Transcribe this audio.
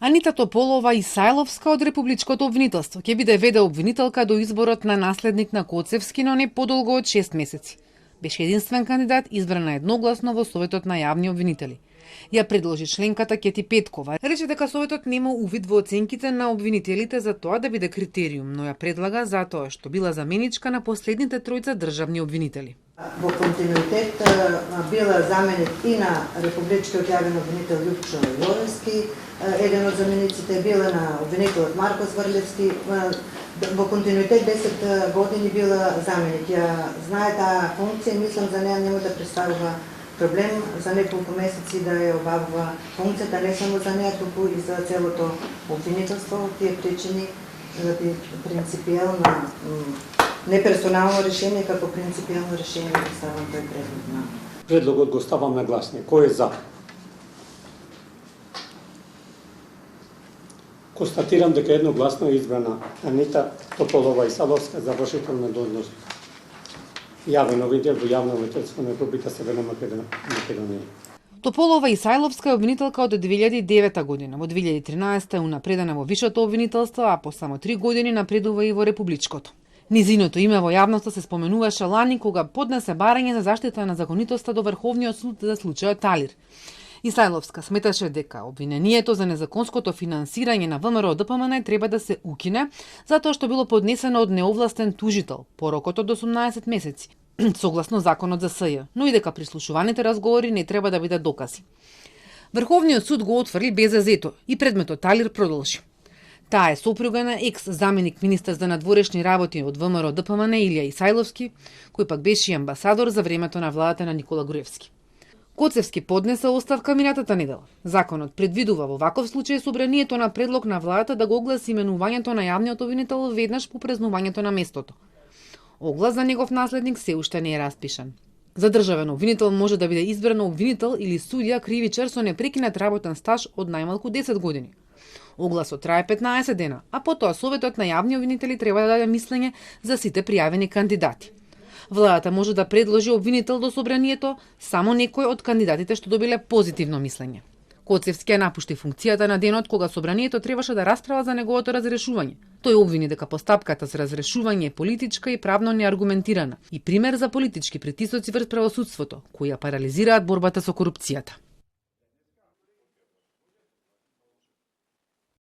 Анита Тополова-Исајловска од Републичкото обвинителство ќе биде веде обвинителка до изборот на наследник на Коцевски, но не подолго од 6 месеци. Беше единствен кандидат избрана едногласно во Советот на јавни обвинители. Ја предложи членката Кети Петкова. Рече дека Советот нема увид во оценките на обвинителите за тоа да биде критериум, но ја предлага затоа што била заменичка на последните тројца државни обвинители. Во континуитет била заменик и на Републичкиот јавен обвинител Љупчо Јовевски, еден од замениците била на обвинителот Марко Зврлевски, во континуитет 10 години била заменик. Ја знае таа функција и мислам за неа нема да представува проблем за неколку месеци да ја обавува функцијата, не само за неа, туку и за целото обвинителство. Тие причини заради принципијално, не персонално решение, како принципијално решение представам тој предлог на. Предлогот го ставам на гласње. Кој е за? Констатирам дека едногласно е избрана Анита Тополова-Исајловска за вршител на должност јавен обвинител во јавно обвинителство на Република Северна Македонија. Тополова-Исајловска е обвинителка од 2009 година. Во 2013 е унапредена во Вишето обвинителство, а по само 3 години напредува и во Републичкото. Низиното име во јавноста се споменуваше лани кога поднесе барање за заштита на законитоста до Врховниот суд за случајот Талир. Исајловска сметаше дека обвинението за незаконското финансирање на ВМРО-ДПМН треба да се укине затоа што било поднесено од неовластен тужител по рокот од 18 месеци, согласно законот за СЈ, но и дека прислушуваните разговори не треба да бидат докази. Врховниот суд го отфрли безезето и предметот Талир продолжи. Таа е сопруга на екс-заменик министер за надворешни работи од ВМРО-ДПМН Илија Исајловски, кој пак беше и амбасадор за времето на владата на Никола Груевски. Коцевски поднесе оставка минатата недела. Законот предвидува во ваков случај собранието на предлог на владата да го огласи именувањето на јавниот обвинител веднаш по празнувањето на местото. Оглас за негов наследник се уште не е распишан. За државен обвинител може да биде избран обвинител или судија кривичар со непрекинат работен стаж од најмалку 10 години. Огласот трае 15 дена, а потоа Советот на јавни обвинители треба да даде мислење за сите пријавени кандидати. Владата може да предложи обвинител до собранието само некој од кандидатите што добиле позитивно мислење. Коцевски ја напушти функцијата на денот кога собранието требаше да расправа за неговото разрешување. Тој обвини дека постапката за разрешување е политичка и правно неаргументирана и пример за политички притисоци врз правосудството, кои ја парализираат борбата со корупцијата.